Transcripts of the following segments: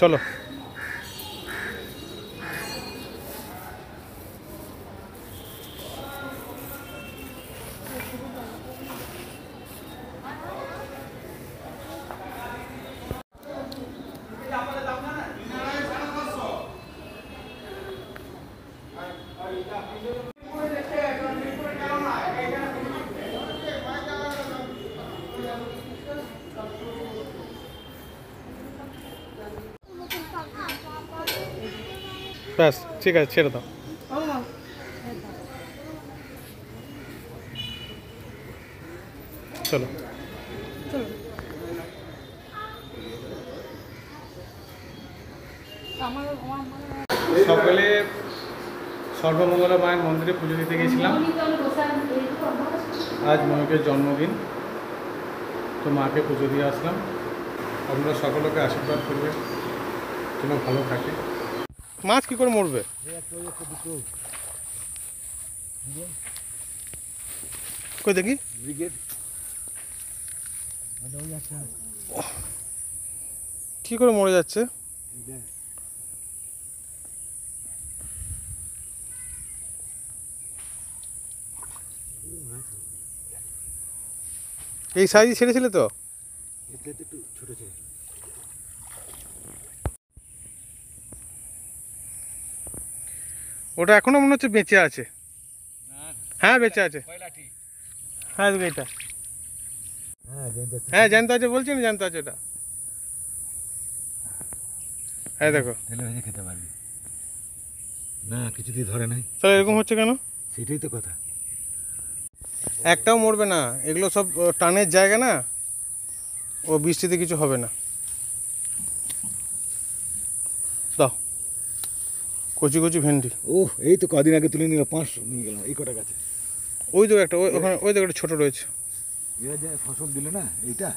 চলো। ব্যাস ঠিক আছে, ছেড়ে দাও। চলো। সকালে সর্বমঙ্গলা মায়ের মন্দিরে পুজো দিতে গিয়েছিলাম। আজ ময়ূকের জন্মদিন, তো মাকে পুজো দিয়ে আসলাম। আপনারা সকলকে আশীর্বাদ করবে যেন ভালো থাকে। মাছ কি করে মরবে? কই দেখি। কি করে মরে যাচ্ছে? এই সাইজে ছেড়েছিলে তো? ওটা এখনো মনে হচ্ছে বেঁচে আছে। হ্যাঁ বেঁচে আছে। হ্যাঁ এটা, হ্যাঁ জ্যান্ত আছে, বলছি না জ্যান্ত আছে ওটা। হ্যাঁ দেখো, খেতে পারবি না, কিছুতেই ধরে নাই। তাহলে এরকম হচ্ছে কেন? সেটাই তো কথা। একটাও মরবে না, এগুলো সব টানের জায়গা না, ও বৃষ্টিতে কিছু হবে না। দাও কচি কচি ভেন্ডি। ও এই তো কদিন আগে তুলে নিল, 500 নিয়ে গেলাম এই কটা গাছে। ওই তো একটা, ওখানে ওই তো একটা ছোটো রয়েছে। এরা যে ফসল দিল না এইটা,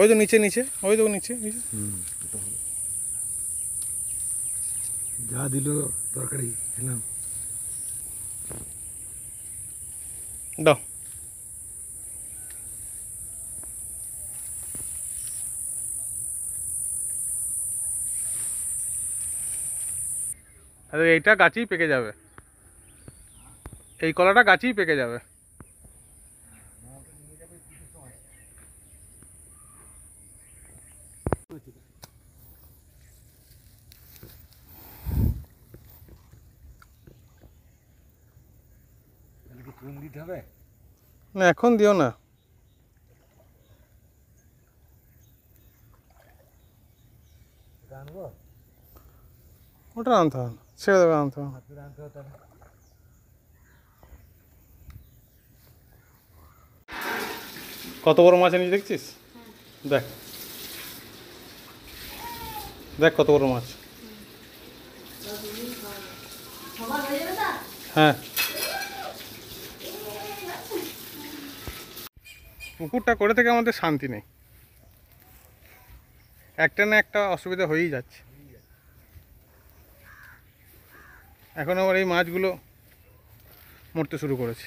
ওই তো নিচে নিচে, ওই তো নিচে নিচে। যা দিল তরকারি খেলাম। দাও। আরে এইটা গাছেই পেকে যাবে, এই কলাটা গাছেই পেকে যাবে। চুন দিতে হবে না এখন দিও না, আনবো। ওটা আনতে হবে, ছেড়ে দেবে, আনতে হবে। আনতে হবে। কত বড় মাছ এনেছি দেখছিস? দেখ দেখ কত বড় মাছ। হ্যাঁ, পুকুরটা করে থেকে আমাদের শান্তি নেই, একটা না একটা অসুবিধা হয়েই যাচ্ছে। এখন আবার এই মাছগুলো মরতে শুরু করেছে।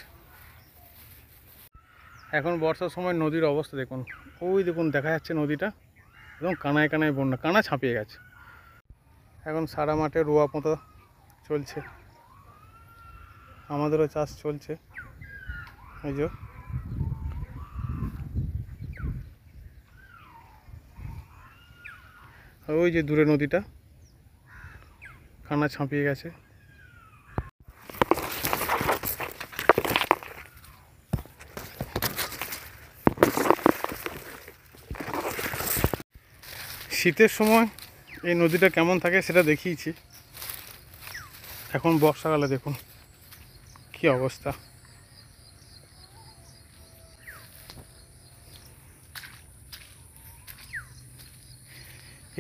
এখন বর্ষার সময় নদীর অবস্থা দেখুন, ওই দেখুন দেখা যাচ্ছে নদীটা একদম কানায় কানায় বন্যা, কানা ছাপিয়ে গেছে। এখন সারা মাঠে রোয়া পোঁতা চলছে, আমাদেরও চাষ চলছে। এই যে ওই যে দূরে নদীটা কানা ছাপিয়ে গেছে। শীতের সময় এই নদীটা কেমন থাকে সেটা দেখিয়েছি, এখন বর্ষাকালে দেখুন কি অবস্থা।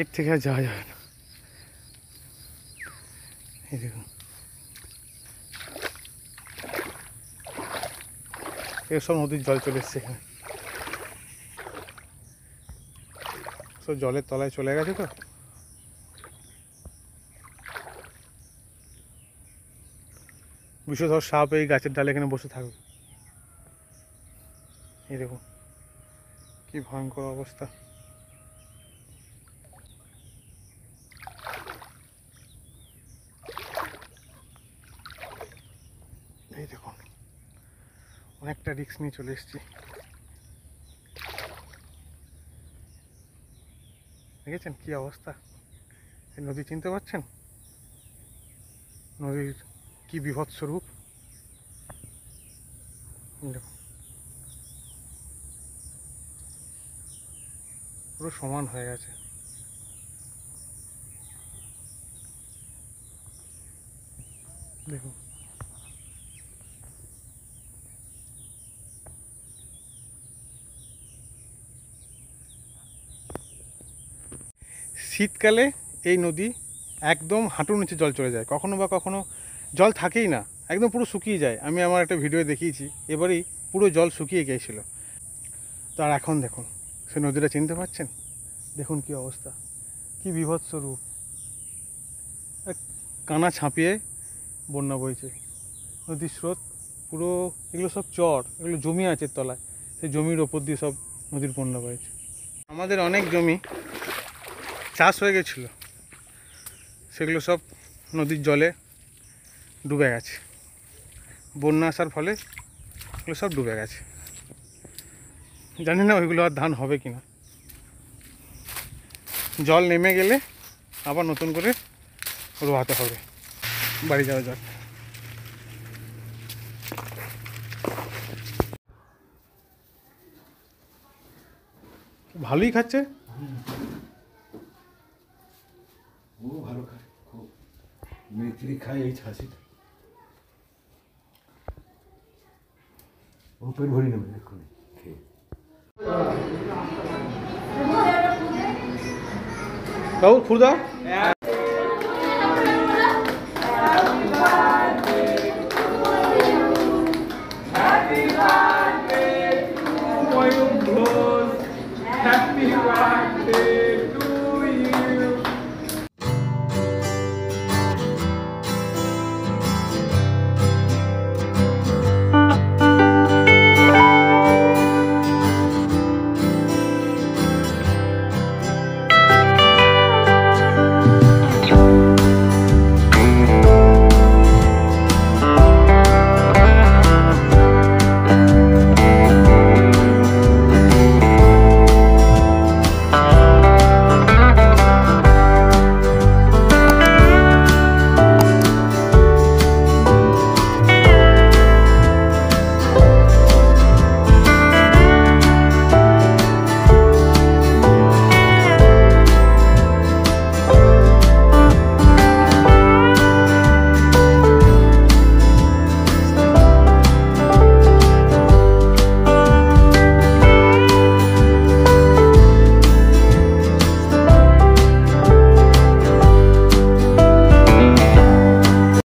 এর থেকে আর যাওয়া যাবে না। এই দেখুন, এসব নদীর জল চলে এসছে এখানে, সব জলের তলায় চলে গেছে। তো বিষধর সাপ এই গাছের ডালে এখানে বসে থাকবে। এই দেখুন কি ভয়ঙ্কর অবস্থা। অনেকটা রিস্ক নিয়ে চলে এসেছি। দেখেছেন কি অবস্থা? এই নদী চিনতে পারছেন? নদীর কি বীভৎস রূপ দেখুন, পুরো সমান হয়ে গেছে। দেখুন শীতকালে এই নদী একদম হাঁটুর নিচে জল চলে যায়, কখনো বা কখনো জল থাকেই না, একদম পুরো শুকিয়ে যায়। আমি আমার একটা ভিডিও দেখিয়েছি, এবারেই পুরো জল শুকিয়ে গিয়েছিল। তো আর এখন দেখুন সে নদীটা চিনতে পারছেন? দেখুন কি অবস্থা, কি বীভৎস রূপ, কানা ছাপিয়ে বন্যা বইছে। নদীর স্রোত পুরো, এগুলো সব চর, এগুলো জমি আছে তলায়, সেই জমির ওপর দিয়ে সব নদীর বন্যা বইছে। আমাদের অনেক জমি চাষ হয়ে গেছিল, সেগুলো সব নদীর জলে ডুবে গেছে। বন্যা আসার ফলে এগুলো সব ডুবে গেছে। জানি না ওইগুলো আর ধান হবে কিনা। জল নেমে গেলে আবার নতুন করে রোয়াতে হবে। বাড়ি যাওয়া যাক। ভালোই খাচ্ছে। ও ভালো খায়, খুব মেথি খায় এই ছাসিটা। ও পেট ভরি নেবে এক্ষুনি খেয়ে। বাবু ফুল দাও।